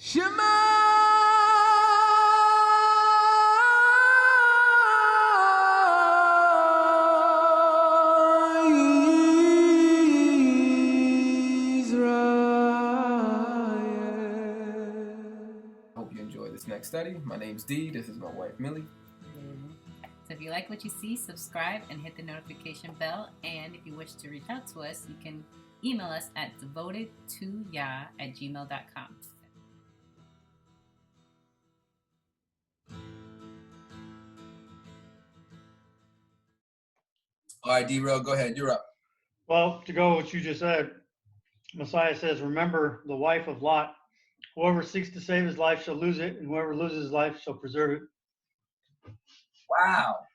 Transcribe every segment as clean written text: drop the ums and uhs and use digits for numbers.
Shema Israel. Hope you enjoy this next study. My name's Dee. This is my wife, Millie. So if you like what you see, subscribe and hit the notification bell. And if you wish to reach out to us, you can email us at devotedtoyah@gmail.com. All right, D-Rail, go ahead. You're up. Well, to go with what you just said, Messiah says, remember the wife of Lot. Whoever seeks to save his life shall lose it, and whoever loses his life shall preserve it. Wow.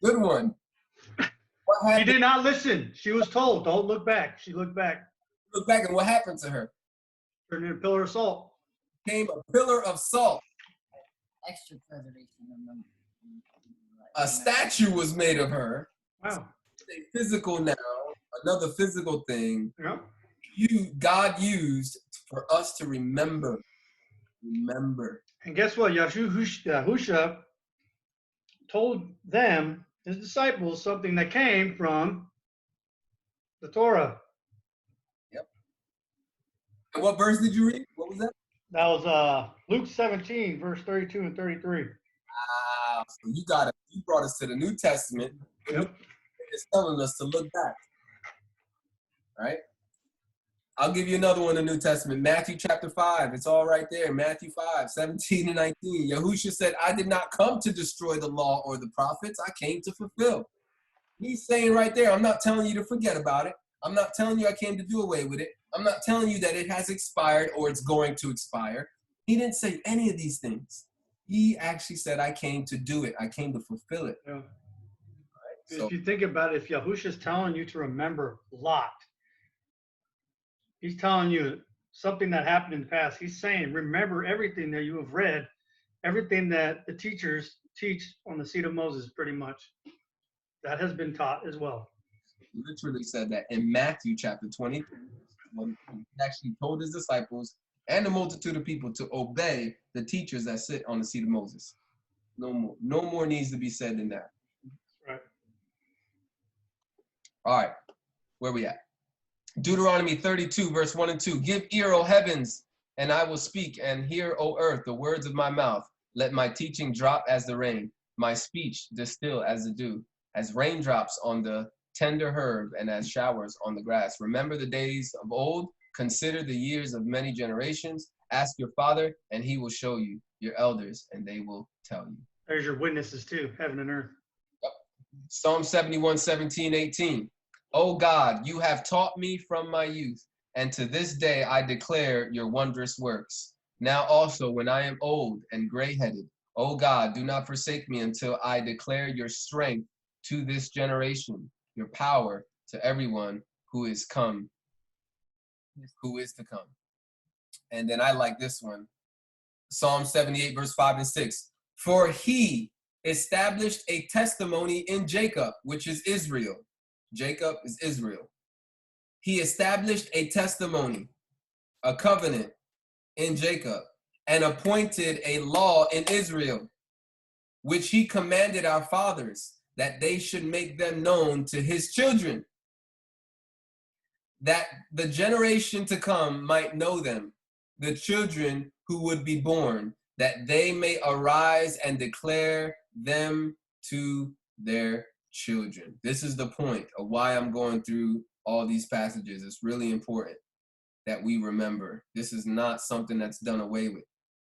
Good one. What She happened? did not listen. She was told, don't look back. She looked back. Look back and what happened to her? Turned into a pillar of salt. Became a pillar of salt. Extra preservation. A statue was made of her. Wow. A physical now, another physical thing. Yeah. God used for us to remember. Remember. And guess what? Yahusha told them, his disciples, something that came from the Torah. Yep. And what verse did you read? What was that? That was Luke 17, verse 32 and 33. Wow. So you brought us to the New Testament. Yep. It's telling us to look back. Right? I'll give you another one in the New Testament. Matthew chapter 5. It's all right there. Matthew 5, 17 and 19. Yahusha said, I did not come to destroy the law or the prophets. I came to fulfill. He's saying right there, I'm not telling you to forget about it. I'm not telling you I came to do away with it. I'm not telling you that it has expired or it's going to expire. He didn't say any of these things. He actually said, I came to do it. I came to fulfill it. Yeah. Right? So, If you think about it, if Yahusha's telling you to remember Lot, he's telling you something that happened in the past. He's saying, remember everything that you have read, everything that the teachers teach on the seat of Moses, pretty much. That has been taught as well. he literally said that in Matthew chapter 23, when he actually told his disciples and the multitude of people to obey the teachers that sit on the seat of Moses. No more. No more needs to be said than that. Right. All right. Where we at? Deuteronomy 32, verse 1 and 2. Give ear, O heavens, and I will speak, and hear, O earth, the words of my mouth. Let my teaching drop as the rain, my speech distill as the dew, as raindrops on the tender herb, and as showers on the grass. Remember the days of old, consider the years of many generations. Ask your father, and he will show you, your elders, and they will tell you. There's your witnesses too, heaven and earth. Yep. Psalm 71, 17, 18. O God, you have taught me from my youth, and to this day I declare your wondrous works. Now also when I am old and gray-headed, O God, do not forsake me until I declare your strength to this generation, your power to everyone who is to come. And then I like this one. Psalm 78, verse 5 and 6. For he established a testimony in Jacob, which is Israel. Jacob is Israel. He established a testimony, a covenant in Jacob, and appointed a law in Israel, which he commanded our fathers, that they should make them known to his children, that the generation to come might know them, the children who would be born, that they may arise and declare them to their children. This is the point of why I'm going through all these passages. It's really important that we remember. This is not something that's done away with.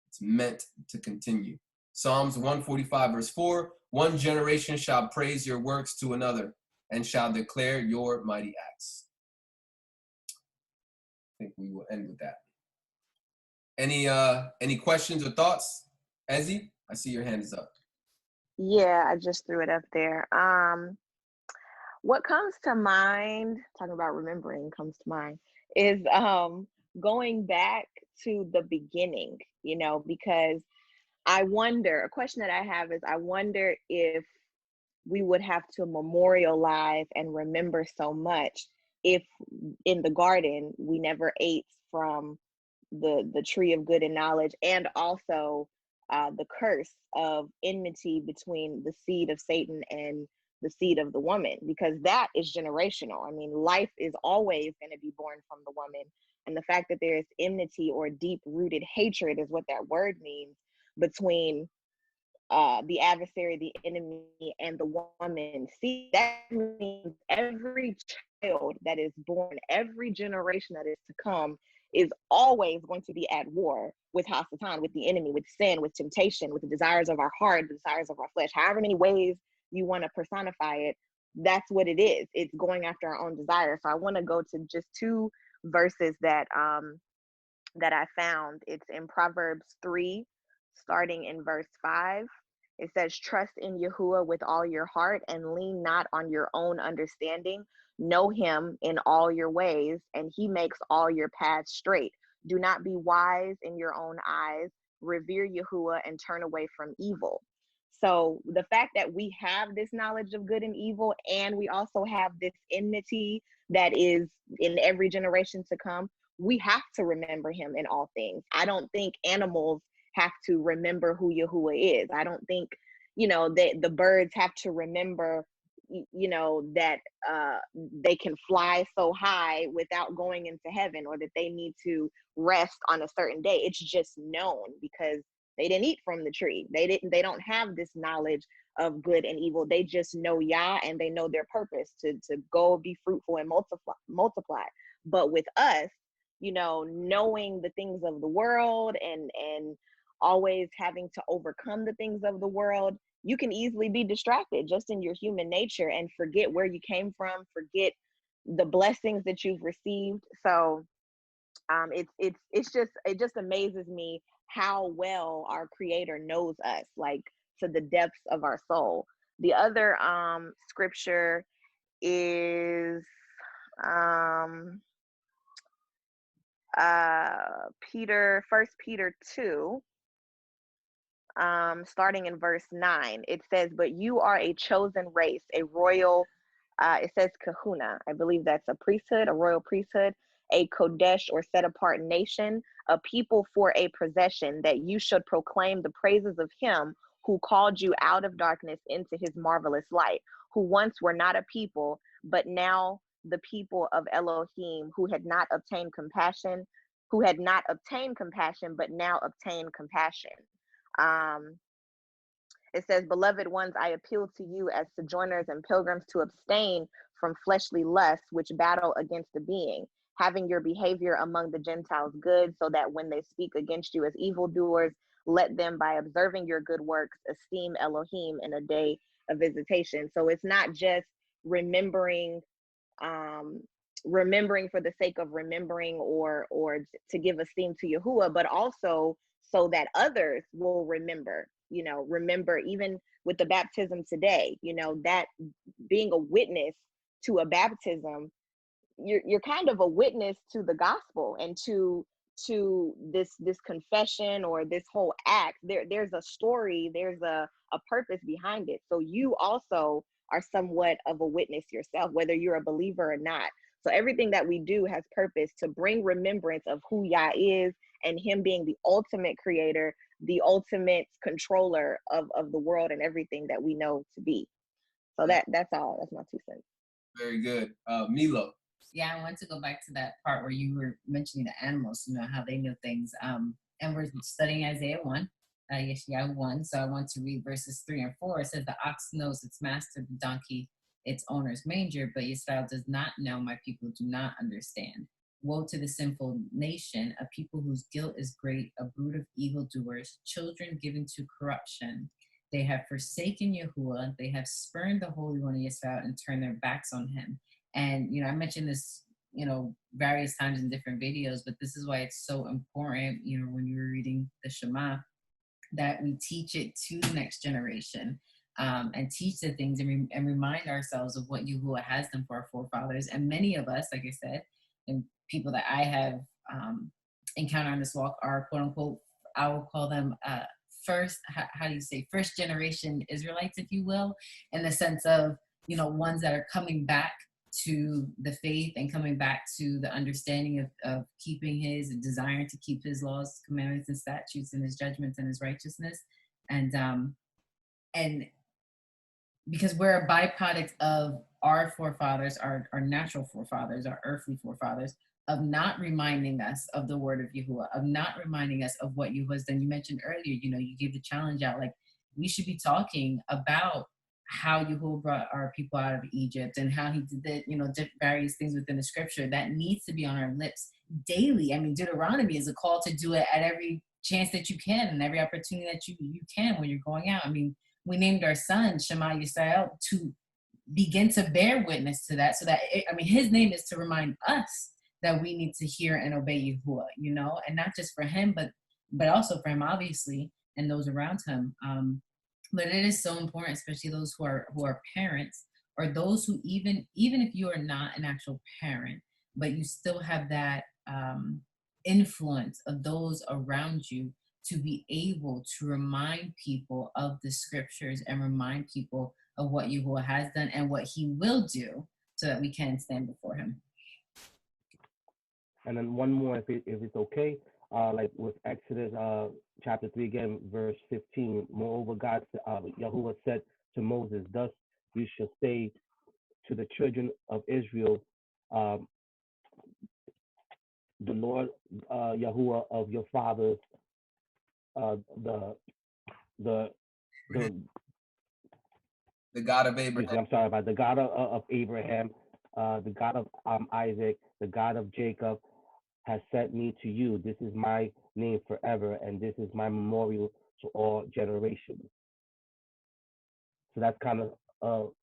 It's meant to continue. Psalms 145, verse 4, one generation shall praise your works to another and shall declare your mighty acts. I think we will end with that. Any questions or thoughts? Ezzy, I see your hand is up. Yeah, I just threw it up there. What comes to mind, talking about remembering comes to mind, is going back to the beginning, because I wonder, a question that I have is, I wonder if we would have to memorialize and remember so much if in the garden we never ate from the tree of good and knowledge, and also the curse of enmity between the seed of Satan and the seed of the woman, because that is generational. I mean, life is always going to be born from the woman. And the fact that there is enmity or deep rooted hatred is what that word means between the adversary, the enemy, and the woman. See, that means every child that is born, every generation that is to come, is always going to be at war with Hasatan, with the enemy, with sin, with temptation, with the desires of our heart, the desires of our flesh. However many ways you want to personify it, that's what it is. It's going after our own desires. So I want to go to just two verses that that I found. It's in Proverbs 3, starting in verse 5. It says, trust in Yahuwah with all your heart and lean not on your own understanding. Know him in all your ways, and he makes all your paths straight. Do not be wise in your own eyes. Revere Yahuwah and turn away from evil. So the fact that we have this knowledge of good and evil, and we also have this enmity that is in every generation to come, we have to remember him in all things. I don't think animals have to remember who Yahuwah is. I don't think, the birds have to remember, that they can fly so high without going into heaven, or that they need to rest on a certain day. It's just known because they didn't eat from the tree. They don't have this knowledge of good and evil. They just know Yah, and they know their purpose to go be fruitful and multiply. But with us, knowing the things of the world and always having to overcome the things of the world, you can easily be distracted just in your human nature and forget where you came from, forget the blessings that you've received. So it just amazes me how well our Creator knows us, like to the depths of our soul. The other scripture is First Peter 2, starting in verse 9. It says, but you are a chosen race, a royal, it says kahuna. I believe that's a priesthood, a royal priesthood, a kodesh or set apart nation, a people for a possession, that you should proclaim the praises of him who called you out of darkness into his marvelous light, who once were not a people, but now the people of Elohim, who had not obtained compassion, but now obtain compassion. It says, beloved ones, I appeal to you as sojourners and pilgrims to abstain from fleshly lusts which battle against the being, having your behavior among the Gentiles good, so that when they speak against you as evildoers, let them, by observing your good works, esteem Elohim in a day of visitation. So it's not just remembering for the sake of remembering or to give esteem to Yahuwah, but also so that others will remember even with the baptism today, that being a witness to a baptism, you're kind of a witness to the gospel and to this confession or this whole act. There's a story, there's a purpose behind it. So you also are somewhat of a witness yourself, whether you're a believer or not. So everything that we do has purpose to bring remembrance of who Yah is, and him being the ultimate creator, the ultimate controller of the world and everything that we know to be. So that's all. That's my 2 cents. Very good. Milo. Yeah, I want to go back to that part where you were mentioning the animals, how they know things. And we're studying Isaiah 1, Yeshayahu 1. So I want to read verses 3 and 4. It says, the ox knows its master, the donkey its owner's manger, but Israel does not know, my people do not understand. Woe to the sinful nation, a people whose guilt is great, a brood of evildoers, children given to corruption. They have forsaken Yahuwah, they have spurned the Holy One of Israel and turned their backs on him. And, I mentioned this, various times in different videos, but this is why it's so important, when you're reading the Shema, that we teach it to the next generation. And teach the things and remind ourselves of what Yahuwah has done for our forefathers. And many of us, like I said, and people that I have encountered on this walk are, quote unquote, I will call them first generation Israelites, if you will, in the sense of, ones that are coming back to the faith and coming back to the understanding of keeping his, desiring to keep his laws, commandments, and statutes, and his judgments and his righteousness. And because we're a byproduct of our forefathers, our natural forefathers, our earthly forefathers, of not reminding us of the word of Yahuwah, of not reminding us of what Yahuwah has done. You mentioned earlier, you gave the challenge out, like we should be talking about how Yahuwah brought our people out of Egypt and how he did that, various things within the scripture that needs to be on our lips daily. I mean, Deuteronomy is a call to do it at every chance that you can and every opportunity that you can when you're going out. I mean, we named our son Shema Yisrael to begin to bear witness to that, so that his name is to remind us that we need to hear and obey Yahuwah, and not just for him, but also for him, obviously, and those around him. But it is so important, especially those who are parents, or those who even if you are not an actual parent, but you still have that influence of those around you, to be able to remind people of the scriptures and remind people of what Yahuwah has done and what he will do, so that we can stand before him. And then one more, if it's okay, like with Exodus chapter 3 again, verse 15. Moreover, God, Yahuwah said to Moses, thus you shall say to the children of Israel, the Lord Yahuwah of your fathers, the God of Abraham. I'm sorry about the God of Abraham, the God of Isaac, the God of Jacob has sent me to you. This is my name forever, and this is my memorial to all generations. So that's kind of what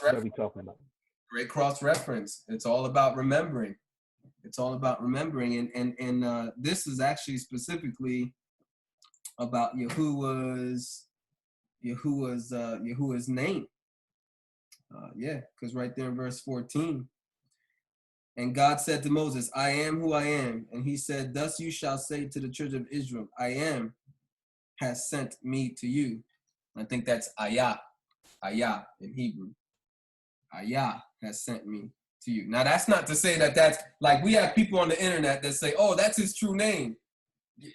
we're talking about. Great cross reference. It's all about remembering. It's all about remembering, and this is actually specifically about Yahuwah's name. Because right there in verse 14, and God said to Moses, I am who I am. And he said, thus you shall say to the children of Israel, I am has sent me to you. I think that's Ayah in Hebrew. Ayah has sent me to you. Now that's not to say that's like, we have people on the internet that say, oh, that's his true name.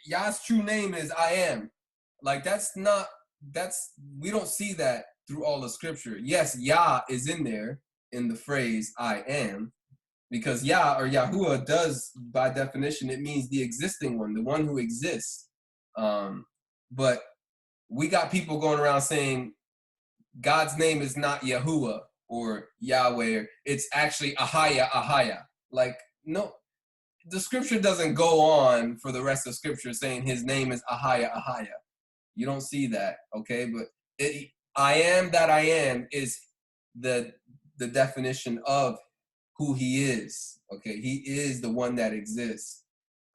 Yah's true name is I am. Like we don't see that through all the scripture. Yes, Yah is in there in the phrase I am, because Yah or Yahuwah does, by definition, it means the existing one, the one who exists. But we got people going around saying God's name is not Yahuwah or Yahweh. It's actually Ahaya. Like, no, the scripture doesn't go on for the rest of scripture saying his name is Ahaya. You don't see that, okay? But I am that I am is the definition of who he is, okay? He is the one that exists,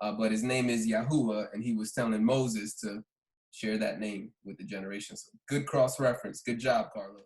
but his name is Yahuwah, and he was telling Moses to share that name with the generation. So good cross-reference. Good job, Carlos.